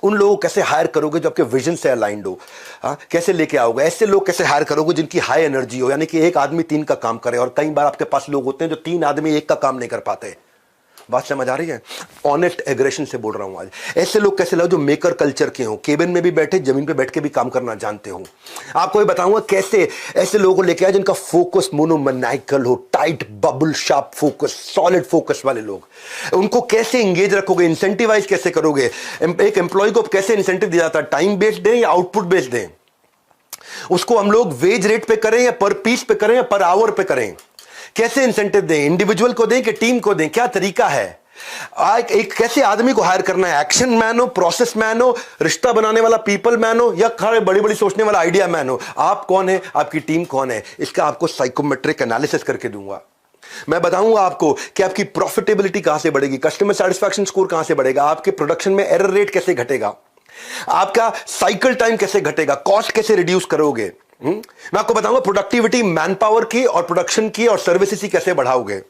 उन लोगों को कैसे हायर करोगे जो आपके विजन से अलाइंड हो? कैसे लेके आओगे? ऐसे लोग कैसे हायर करोगे जिनकी हाई एनर्जी हो, यानी कि एक आदमी 3 का काम करे। और कई बार आपके पास लोग होते हैं जो 3 आदमी 1 का काम नहीं कर पाते। बात समझ आ रही है? ऑनेस्ट एग्रेशन से बोल रहा हूं आज। ऐसे लोग कैसे लाओ जो मेकर कल्चर के हो, केबिन में भी बैठे, जमीन पे बैठ के भी काम करना जानते हो। आपको ये बताऊंगा कैसे ऐसे लोगों को लेके आए जिनका फोकस मोनोमैनिकल हो, tight bubble sharp focus, solid focus वाले लोग। उनको कैसे एंगेज रखोगे, इंसेंटिवाइज कैसे करोगे? एक एम्प्लॉय को कैसे इंसेंटिव दिया जाता है, टाइम बेस्ड दें या आउटपुट बेस्ड दें? उसको हम लोग वेज रेट पे करें या पर पीस पे करें या पर आवर पे करें? कैसे इंसेंटिव दें, इंडिविजुअल को दें कि टीम को दें, क्या तरीका है? एक कैसे आदमी को हायर करना है, एक्शन मैन हो, प्रोसेस मैन हो, रिश्ता बनाने वाला पीपल मैन हो, या खड़े बड़ी बड़ी सोचने वाला आइडिया मैन हो? आप कौन है, आपकी टीम कौन है, इसका आपको साइकोमेट्रिक एनालिसिस करके दूंगा। मैं बताऊंगा आपको कि आपकी प्रॉफिटेबिलिटी कहां से बढ़ेगी, कस्टमर सेटिस्फैक्शन स्कोर कहां से बढ़ेगा, आपके प्रोडक्शन में एरर रेट कैसे घटेगा, आपका साइकिल टाइम कैसे घटेगा, कॉस्ट कैसे रिड्यूस करोगे। मैं आपको बताऊंगा प्रोडक्टिविटी मैन पावर की और प्रोडक्शन की और सर्विसेज की कैसे बढ़ाओगे,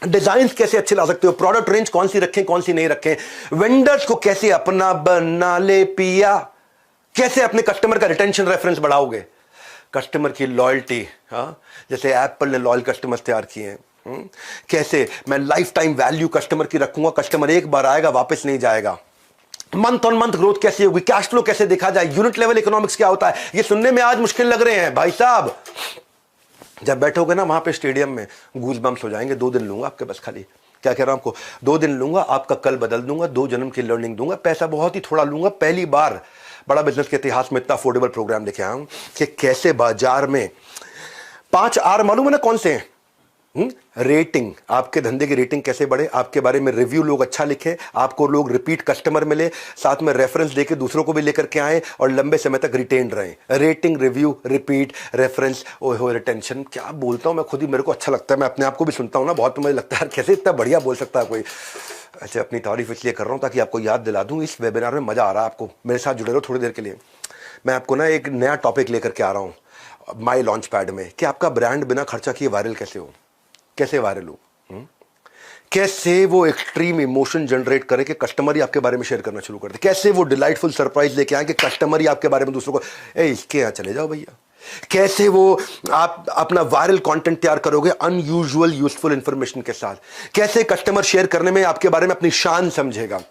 डिजाइन कैसे अच्छे ला सकते हो, प्रोडक्ट रेंज कौन सी रखें कौन सी नहीं रखें, वेंडर्स को कैसे अपना बना ले पिया, कैसे अपने कस्टमर का रिटेंशन रेफरेंस बढ़ाओगे, कस्टमर की लॉयल्टी, जैसे एप्पल ने लॉयल कस्टमर्स तैयार किए हैं, कैसे मैं लाइफ टाइम वैल्यू कस्टमर की रखूंगा, कस्टमर एक बार आएगा वापस नहीं जाएगा, मंथ ऑन मंथ ग्रोथ कैसे होगी, कैश फ्लो कैसे देखा जाए, यूनिट लेवल इकोनॉमिक्स क्या होता है। ये सुनने में आज मुश्किल लग रहे हैं भाई साहब, जब बैठोगे ना वहां पे स्टेडियम में गूज बम्स हो जाएंगे। 2 दिन लूंगा आपके बस, खाली क्या कह रहा हूं आपको, 2 दिन लूंगा, आपका कल बदल दूंगा, 2 जन्म की लर्निंग दूंगा, पैसा बहुत ही थोड़ा लूंगा। पहली बार बड़ा बिजनेस के इतिहास में इतना अफोर्डेबल प्रोग्राम लेके आया हूं कि कैसे बाजार में 5 R मालूम है ना कौन से हैं? रेटिंग, आपके धंधे की रेटिंग कैसे बढ़े, आपके बारे में रिव्यू लोग अच्छा लिखे, आपको लोग रिपीट कस्टमर मिले, साथ में रेफरेंस देके दूसरों को भी लेकर के आए और लंबे समय तक रिटेन रहे। रेटिंग, रिव्यू, रिपीट, रेफरेंस, ओहो रिटेंशन, क्या बोलता हूं मैं खुद ही, मेरे को अच्छा लगता है, मैं अपने आप को भी सुनता हूं ना बहुत, तो मुझे लगता है कैसे इतना बढ़िया बोल सकता है कोई। अच्छा, अपनी तारीफ इसलिए कर रहा हूं ताकि आपको याद दिला दूं, इस वेबिनार में मजा आ रहा है आपको, मेरे साथ जुड़े रहो थोड़ी देर के लिए। मैं आपको ना एक नया टॉपिक लेकर के आ रहा हूं माई लॉन्च पैड में, कि आपका ब्रांड बिना खर्चा किए वायरल कैसे हो, कैसे वायरल हो, कैसे वो एक्सट्रीम इमोशन जनरेट करे कि कस्टमर ही आपके बारे में शेयर करना शुरू कर दे, कैसे वो डिलाइटफुल सरप्राइज लेके आए कि कस्टमर ही आपके बारे में दूसरों को, इसके यहाँ चले जाओ भैया, कैसे वो आप अपना वायरल कंटेंट तैयार करोगे अनयूजुअल यूजफुल इंफॉर्मेशन के साथ, कैसे कस्टमर शेयर करने में आपके बारे में अपनी शान समझेगा,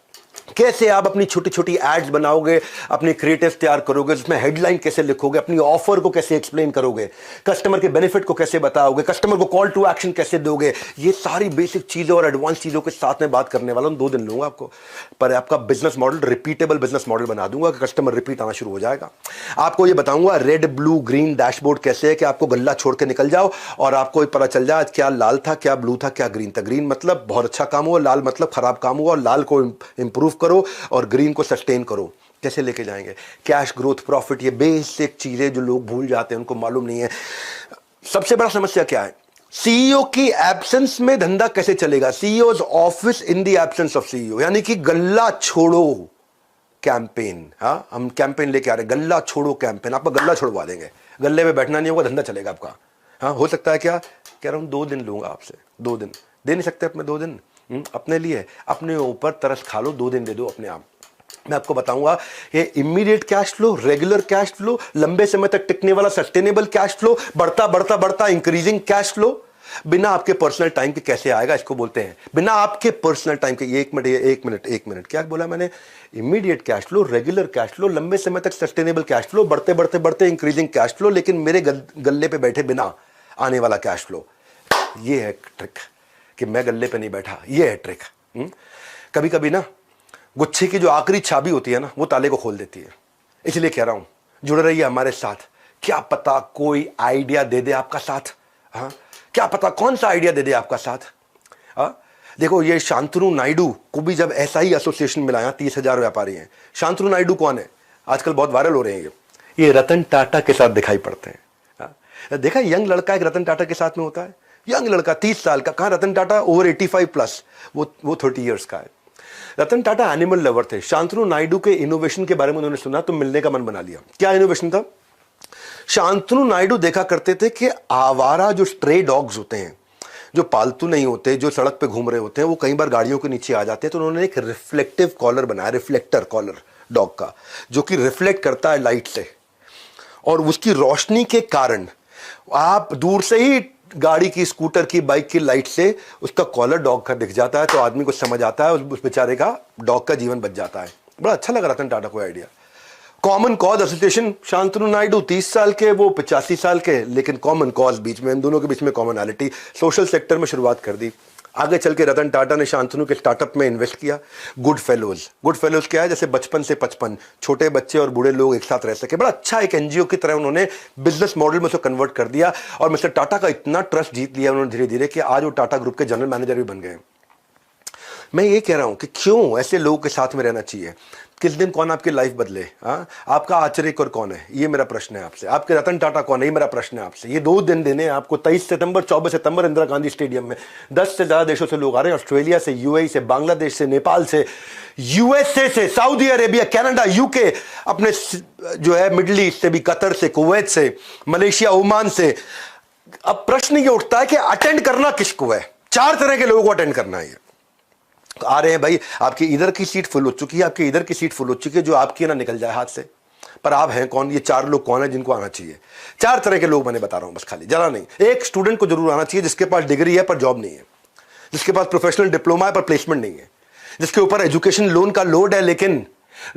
कैसे आप अपनी छोटी छोटी एड्स बनाओगे, अपनी क्रिएटिव तैयार करोगे, उसमें हेडलाइन कैसे लिखोगे, अपनी ऑफर को कैसे एक्सप्लेन करोगे, कस्टमर के बेनिफिट को कैसे बताओगे, कस्टमर को कॉल टू एक्शन कैसे दोगे, ये सारी बेसिक चीजें और एडवांस चीजों के साथ में बात करने वाला हूं। 2 दिन लूंगा आपको, पर आपका business model repeatable business model बना दूंगा कि कस्टमर रिपीट आना शुरू हो जाएगा। आपको ये बताऊंगा रेड ब्लू ग्रीन डैशबोर्ड कैसे है कि आपको गल्ला छोड़ के निकल जाओ और आपको पता चल जाए क्या लाल था, क्या ब्लू था, क्या ग्रीन था। ग्रीन मतलब बहुत अच्छा काम हुआ, लाल मतलब खराब काम हुआ, और लाल को इंप्रूव करो और ग्रीन को सस्टेन करो। कैसे लेके जाएंगे, कैश ग्रोथ, प्रॉफिट, ये बेसिक चीजें जो लोग भूल जाते हैं, उनको मालूम नहीं है। सबसे बड़ा समस्या क्या है, सीईओ की एब्सेंस में धंधा कैसे चलेगा, CEOs office in the absence of CEO, यानी कि गल्ला छोड़ो कैंपेन। हाँ, हम कैंपेन लेके आ रहे हैं, गल्ला छोड़ो कैंपेन, आपका गल्ला छोड़वा देंगे, गल्ले में बैठना नहीं होगा, धंधा चलेगा आपका। हाँ, हो सकता है, क्या कह रहा हूं, 2 दिन लूंगा आपसे, 2 दिन दे नहीं सकते अपने, 2 दिन अपने लिए, अपने ऊपर तरस खा लो, 2 दिन दे दो अपने आप। मैं आपको बताऊंगा ये immediate cash flow, regular cash flow, लंबे समय तक टिकने वाला सस्टेनेबल कैश फ्लो, बढ़ता बढ़ता बढ़ता इंक्रीजिंग कैश फ्लो, बिना आपके पर्सनल टाइम के कैसे आएगा, इसको बोलते हैं बिना आपके पर्सनल टाइम के। एक मिनट क्या बोला मैंने, immediate cash flow, regular cash flow, लंबे समय तक सस्टेनेबल कैश फ्लो, बढ़ते बढ़ते बढ़ते इंक्रीजिंग कैश फ्लो, लेकिन मेरे गल्ले पे बैठे बिना आने वाला कैश फ्लो। ये है ट्रिक कि मैं गल्ले पे नहीं बैठा, ये है ट्रिक। कभी कभी ना गुच्छे की जो आखिरी चाबी होती है ना, वो ताले को खोल देती है। इसलिए कह रहा हूं, जुड़े रहिए हमारे साथ, क्या पता कोई आइडिया दे दे आपका साथ। हाँ, क्या पता कौन सा आइडिया दे दे आपका साथ। हाँ, देखो ये शांतनु नायडू को भी जब ऐसा ही एसोसिएशन मिला, 30,000 व्यापारी हैं। शांतनु नायडू कौन है, आजकल बहुत वायरल हो रहे हैं, ये रतन टाटा के साथ दिखाई पड़ते हैं। हाँ, देखा यंग लड़का एक रतन टाटा के साथ में होता है, यंग लड़का 30 साल का, कहां रतन टाटा ओवर 85 प्लस, वो 30 इयर्स का है। रतन टाटा एनिमल लवर थे। शांतनु नायडू के इनोवेशन के बारे में उन्होंने सुना तो मिलने का मन बना लिया। क्या इनोवेशन था, शांतनु नायडू देखा करते थे कि आवारा जो स्ट्रे डॉग्स होते हैं, जो पालतू नहीं होते, जो सड़क पे घूम रहे होते हैं, वो कई बार गाड़ियों के नीचे आ जाते हैं, तो उन्होंने एक रिफ्लेक्टिव कॉलर बनाया, रिफ्लेक्टर कॉलर डॉग का, जो कि रिफ्लेक्ट करता है लाइट से, और उसकी रोशनी के कारण आप दूर से ही गाड़ी की, स्कूटर की, बाइक की लाइट से उसका कॉलर डॉग का दिख जाता है, तो आदमी को समझ आता है, उस बेचारे का डॉग का जीवन बच जाता है। बड़ा अच्छा लगा रतन टाटा को idea. Common cause association, Shantanu Naidu 30 साल के, वो 85 साल के, लेकिन कॉमन कॉज बीच में, इन दोनों के बीच में कॉमनैलिटी, सोशल सेक्टर में शुरुआत कर दी। आगे चल के रतन टाटा ने शांतनु के स्टार्टअप में इन्वेस्ट किया, गुड फेलोज। गुड फेलोज क्या है, जैसे बचपन से 55 छोटे बच्चे और बूढ़े लोग एक साथ रह सके। बड़ा अच्छा एक एनजीओ की तरह उन्होंने बिजनेस मॉडल में उसे कन्वर्ट कर दिया, और मिस्टर टाटा का इतना ट्रस्ट जीत लिया उन्होंने धीरे धीरे कि आज वो टाटा ग्रुप के जनरल मैनेजर भी बन गए। मैं ये कह रहा हूं कि क्यों ऐसे लोगों के साथ में रहना चाहिए। किस दिन कौन आपकी लाइफ बदले, आपका आचर्यकर कौन है, ये मेरा प्रश्न है आपसे। आपके रतन टाटा कौन है, ये मेरा प्रश्न है आपसे। ये 2 दिन देने आपको 23 सितंबर 24 सितंबर इंदिरा गांधी स्टेडियम में 10 से ज्यादा देशों से लोग आ रहे हैं, ऑस्ट्रेलिया से, यूएई से, बांग्लादेश से, नेपाल से, यूएसए से, सऊदी अरेबिया, कनाडा, यूके, अपने जो है मिडिल ईस्ट से भी, कतर से, कुवैत से, मलेशिया, ओमान से। अब प्रश्न ये उठता है कि अटेंड करना किसको है। 4 तरह के लोगों को अटेंड करना है। आ रहे हैं भाई, आपकी इधर की सीट फुल हो चुकी है, आपकी इधर की सीट फुल हो चुकी है, जो आपकी ना निकल जाए हाथ से। पर आप हैं कौन, ये 4 लोग कौन है जिनको आना चाहिए। 4 तरह के लोग मैंने बता रहा हूं, बस खाली जरा नहीं। एक स्टूडेंट को जरूर आना चाहिए जिसके पास डिग्री है पर जॉब नहीं है, जिसके पास प्रोफेशनल डिप्लोमा है पर प्लेसमेंट नहीं है, जिसके ऊपर एजुकेशन लोन का लोड है लेकिन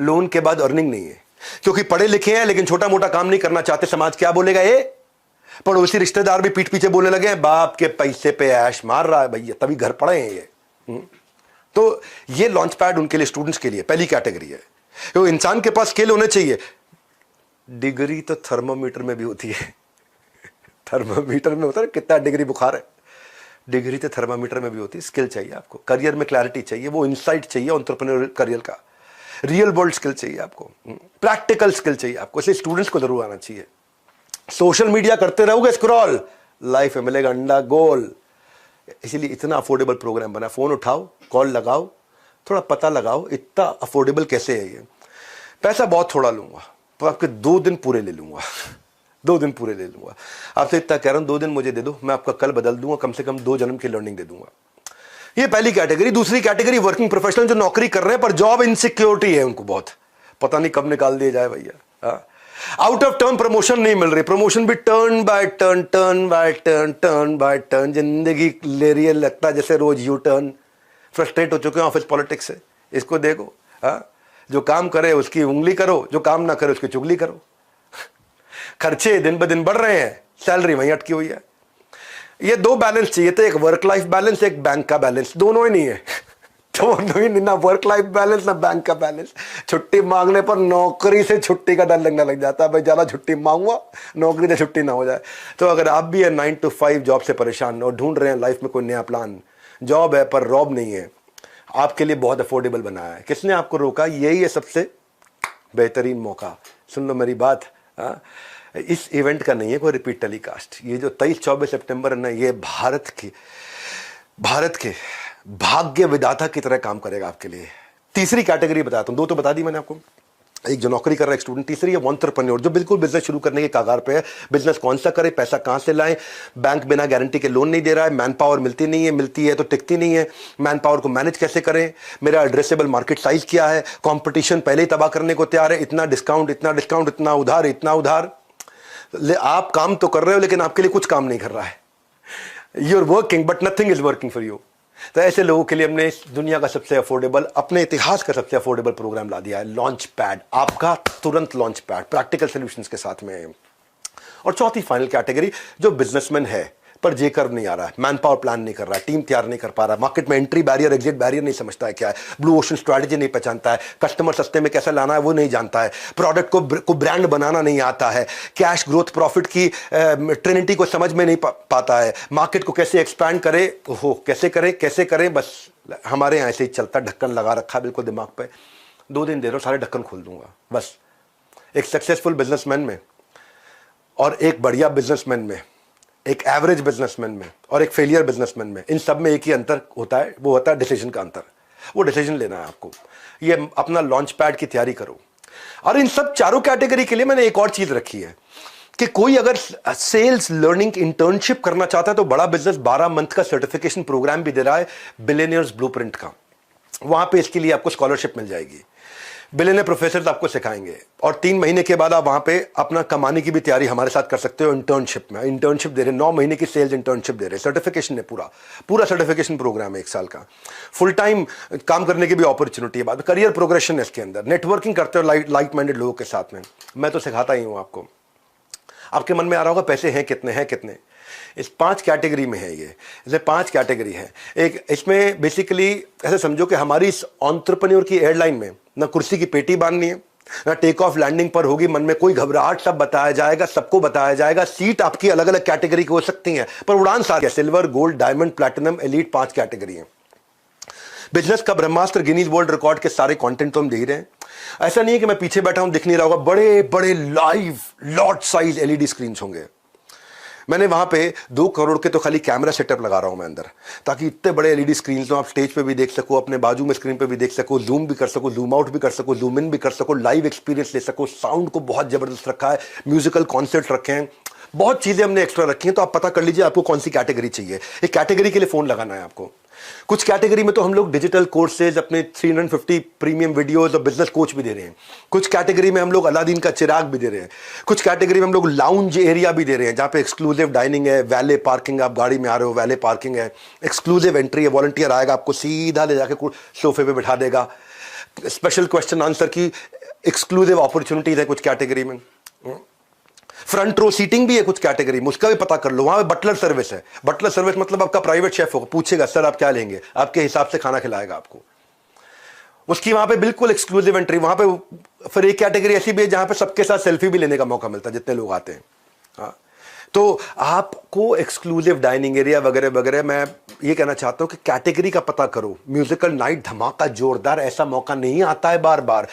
लोन के बाद अर्निंग नहीं है, क्योंकि पढ़े लिखे हैं लेकिन छोटा मोटा काम नहीं करना चाहते। समाज क्या बोलेगा, ये पड़ोसी रिश्तेदार भी पीठ पीछे बोलने लगे हैं, बाप के पैसे पे ऐश मार रहा है भैया, तभी घर पड़े हैं ये। तो ये लॉन्च पैड उनके लिए, स्टूडेंट्स के लिए पहली कैटेगरी है। तो इंसान के पास स्किल होने चाहिए। डिग्री तो थर्मोमीटर में भी होती है, थर्मोमीटर में होता है कितना डिग्री बुखार है। डिग्री तो थर्मामीटर में भी होती है। स्किल चाहिए आपको, करियर में क्लैरिटी चाहिए, वो इनसाइट चाहिए एंटरप्रेन्योर करियर का, रियल वर्ल्ड स्किल चाहिए आपको, प्रैक्टिकल स्किल चाहिए आपको। इसलिए स्टूडेंट्स को जरूर आना चाहिए। सोशल मीडिया करते रहोगे स्क्रॉल, लाइफ में मिलेगा अंडा गोल। इसीलिए इतना अफोर्डेबल प्रोग्राम बना। फोन उठाओ, कॉल लगाओ, थोड़ा पता लगाओ इतना अफोर्डेबल कैसे है ये। पैसा बहुत थोड़ा लूंगा, तो आपके 2 दिन पूरे ले लूंगा 2 दिन पूरे ले लूंगा आपसे। इतना कह रहा हूं, 2 दिन मुझे दे दो, मैं आपका कल बदल दूंगा, कम से कम 2 जन्म की लर्निंग दे दूंगा। ये पहली कैटेगरी। दूसरी कैटेगरी वर्किंग प्रोफेशनल जो नौकरी कर रहे हैं पर जॉब इनसिक्योरिटी है उनको, बहुत पता नहीं कब निकाल दिया जाए भैया। आउट ऑफ टर्न प्रमोशन नहीं मिल रही, प्रमोशन भी turn by turn, turn by turn, turn by turn. जिंदगी ले रही है, लगता है जैसे रोज यू टर्न। फ्रस्ट्रेट हो चुके हैं ऑफिस पॉलिटिक्स से। इसको देखो, जो काम करे उसकी उंगली करो, जो काम ना करे उसकी चुगली करो। खर्चे दिन ब दिन बढ़ रहे हैं, सैलरी वहीं अटकी हुई है। ये 2 बैलेंस चाहिए थे, एक वर्क लाइफ बैलेंस, एक बैंक का बैलेंस। दोनों ही नहीं है दोनों ही नहीं, ना वर्क लाइफ बैलेंस ना बैंक का बैलेंस। छुट्टी मांगने पर नौकरी से छुट्टी का डर लगने लग जाता है, भाई ज्यादा छुट्टी मांगूंगा नौकरी से छुट्टी ना हो जाए। तो अगर आप भी 9 to 5 जॉब से परेशान और ढूंढ रहे हैं लाइफ में कोई नया प्लान, जॉब है पर रॉब नहीं है, आपके लिए बहुत अफोर्डेबल बनाया है। किसने आपको रोका? यही है सबसे बेहतरीन मौका। सुन लो मेरी बात, इस इवेंट का नहीं है कोई रिपीट टेलीकास्ट। ये जो 23-24 सितंबर है ना, ये भारत के भाग्य विधाता की तरह काम करेगा आपके लिए। तीसरी कैटेगरी बताता हूं, 2 तो बता दी मैंने आपको, एक जो नौकरी कर रहा है एक स्टूडेंट, तीसरी है एंटरप्रेन्योर जो बिल्कुल बिजनेस शुरू करने के कगार पे है। बिजनेस कौन सा करे, पैसा कहां से लाएं, बैंक बिना गारंटी के लोन नहीं दे रहा है, मैन पावर मिलती नहीं है, मिलती है तो टिकती नहीं है, मैन पावर को मैनेज कैसे करें, मेरा एड्रेसेबल मार्केट साइज क्या है, कंपटीशन पहले ही तबाह करने को तैयार है, इतना डिस्काउंट, इतना उधार, इतना उधार। आप काम तो कर रहे हो लेकिन आपके लिए कुछ काम नहीं कर रहा है। You are working but nothing is working for you. तो ऐसे लोगों के लिए हमने इस दुनिया का सबसे अफोर्डेबल, अपने इतिहास का सबसे अफोर्डेबल प्रोग्राम ला दिया है, लॉन्च पैड। आपका तुरंत लॉन्च पैड प्रैक्टिकल सॉल्यूशंस के साथ में। और चौथी फाइनल कैटेगरी जो बिजनेसमैन है पर जे कर्व नहीं आ रहा है, मैन पावर प्लान नहीं कर रहा है, टीम तैयार नहीं कर पा रहा, मार्केट में एंट्री बैरियर एग्जिट बैरियर नहीं समझता है क्या है, ब्लू ओशन स्ट्रैटेजी नहीं पहचानता है, कस्टमर सस्ते में कैसे लाना है वो नहीं जानता है, प्रोडक्ट को ब्रांड बनाना नहीं आता है, कैश ग्रोथ प्रॉफिट की ट्रिनिटी को समझ में नहीं पाता है, मार्केट को कैसे एक्सपैंड करे, कैसे करें। बस हमारे यहाँ ऐसे ही चलता, ढक्कन लगा रखा है बिल्कुल दिमाग पे। 2 दिन दे रहा हूं, सारे ढक्कन खोल दूंगा। बस एक सक्सेसफुल बिजनेसमैन में और एक बढ़िया बिजनेसमैन में, एक एवरेज बिजनेसमैन में और एक फेलियर बिजनेसमैन में, इन सब में एक ही अंतर होता है, वो होता है डिसीजन का अंतर। वो डिसीजन लेना है आपको। ये अपना लॉन्च पैड की तैयारी करो। और इन सब चारों कैटेगरी के लिए मैंने एक और चीज रखी है कि कोई अगर सेल्स लर्निंग इंटर्नशिप करना चाहता है तो बड़ा बिजनेस 12 मंथ का सर्टिफिकेशन प्रोग्राम भी दे रहा है, बिलियनियर्स ब्लूप्रिंट का। वहां पे इसके लिए आपको स्कॉलरशिप मिल जाएगी। बिलियनियर प्रोफेसर आपको सिखाएंगे और 3 महीने के बाद आप वहां पे अपना कमाने की भी तैयारी हमारे साथ कर सकते हो। इंटर्नशिप में इंटर्नशिप दे रहे, 9 महीने की सेल्स इंटर्नशिप दे रहे, सर्टिफिकेशन है, पूरा सर्टिफिकेशन प्रोग्राम है 1 साल का। फुल टाइम काम करने की भी अपॉर्चुनिटी है, बाद करियर प्रोग्रेशन है इसके अंदर, नेटवर्किंग करते हो लाइक माइंडेड लोगों के साथ में। मैं तो सिखाता ही हूं आपको। आपके मन में आ रहा होगा पैसे हैं कितने, इस 5 कैटेगरी में है। ये इसे 5 कैटेगरी है। एक इसमें बेसिकली ऐसे समझो कि हमारी इस एंटरप्रेन्योर की एयरलाइन में ना कुर्सी की पेटी बांधनी है, ना टेक ऑफ लैंडिंग पर होगी मन में कोई घबराहट, सब बताया जाएगा, सबको बताया जाएगा। सीट आपकी अलग अलग कैटेगरी की हो सकती हैं पर उड़ान सारी है, silver, gold, diamond, platinum, elite, 5 category है। बिजनेस का ब्रह्मास्त्र, गिनीज वर्ल्ड रिकॉर्ड के सारे कंटेंट तो हम दे ही रहे हैं। ऐसा नहीं है कि मैं पीछे बैठा हूं दिख नहीं रहा होगा, बड़े बड़े live lot size LED screen होंगे। मैंने वहां पे 2 करोड़ के तो खाली कैमरा सेटअप लगा रहा हूं मैं अंदर, ताकि इतने बड़े एलईडी स्क्रीन तो आप स्टेज पे भी देख सको, अपने बाजू में स्क्रीन पे भी देख सको, जूम भी कर सको, जूम आउट भी कर सको, जूम इन भी कर सको, लाइव एक्सपीरियंस ले सको। साउंड को बहुत जबरदस्त रखा है, म्यूजिकल कॉन्सर्ट रखे हैं, बहुत चीजें हमने एक्स्ट्रा रखी हैं। तो आप पता कर लीजिए आपको कौन सी कैटेगरी चाहिए। एक कैटेगरी के लिए फोन लगाना है आपको। कुछ कैटेगरी में तो हम लोग डिजिटल कोर्सेज, अपने 350 प्रीमियम वीडियोस और बिजनेस कोच भी दे रहे हैं। कुछ कैटेगरी में हम लोग अलादीन का चिराग भी दे रहे हैं। कुछ कैटेगरी में हम लोग लाउंज एरिया भी दे रहे हैं, जहां पे एक्सक्लूसिव डाइनिंग है, वैले पार्किंग, आप गाड़ी में आ रहे हो वैले पार्किंग है, एक्सक्लूसिव एंट्री है, वॉलंटियर आएगा आपको सीधा ले जाके सोफे पे बिठा देगा, स्पेशल क्वेश्चन आंसर की एक्सक्लूसिव अपॉर्चुनिटीज है कुछ कैटेगरी में। फ्रंट रो सीटिंग भी है कुछ कैटेगरी में, उसका भी पता कर लो। वहां पे बटलर सर्विस है। बटलर सर्विस मतलब आपका प्राइवेट शेफ होगा, पूछेगा सर आप क्या लेंगे, आपके हिसाब से खाना खिलाएगा आपको। उसकी वहां पे बिल्कुल एक्सक्लूसिव एंट्री। वहां पे फिर एक कैटेगरी ऐसी भी है जहां पे सबके साथ सेल्फी भी लेने का मौका मिलता है जितने लोग आते हैं। हाँ, तो आपको एक्सक्लूसिव डाइनिंग एरिया वगैरह वगैरह मैं ये कहना चाहता हूं कि कैटेगरी का पता करो। म्यूजिकल नाइट धमाका जोरदार, ऐसा मौका नहीं आता है बार बार।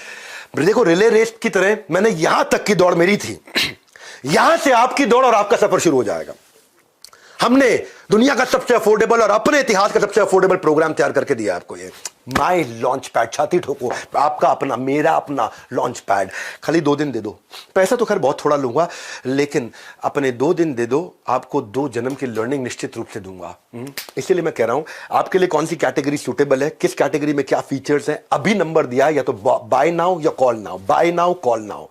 देखो रिले रेस की तरह मैंने यहां तक की दौड़ मेरी थी, यहां से आपकी दौड़ और आपका सफर शुरू हो जाएगा। हमने दुनिया का सबसे अफोर्डेबल और अपने इतिहास का सबसे अफोर्डेबल प्रोग्राम तैयार करके दिया आपको। ये माई लॉन्च पैड, छाती ठोको, आपका अपना, मेरा अपना लॉन्च पैड। खाली 2 दिन दे दो, पैसा तो खैर बहुत थोड़ा लूंगा, लेकिन अपने 2 दिन दे दो, आपको 2 जन्म की लर्निंग निश्चित रूप से दूंगा। इसीलिए मैं कह रहा हूं आपके लिए कौन सी कैटेगरी सूटेबल है, किस कैटेगरी में क्या फीचर्स हैं, अभी नंबर दिया है, या तो बाय नाउ या call now. Buy now, call now.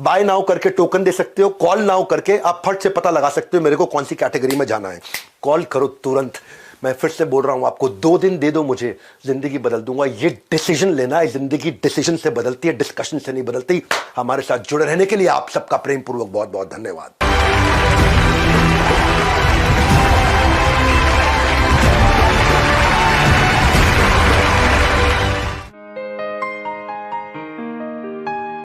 Buy now करके टोकन दे सकते हो, कॉल नाउ करके आप फट से पता लगा सकते हो मेरे को कौन सी कैटेगरी में जाना है। कॉल करो तुरंत। मैं फिर से बोल रहा हूं आपको, 2 दिन दे दो मुझे, जिंदगी बदल दूंगा। ये डिसीजन लेना है, जिंदगी डिसीजन से बदलती है, डिस्कशन से नहीं बदलती। हमारे साथ जुड़े रहने के लिए आप सबका प्रेम पूर्वक बहुत बहुत धन्यवाद।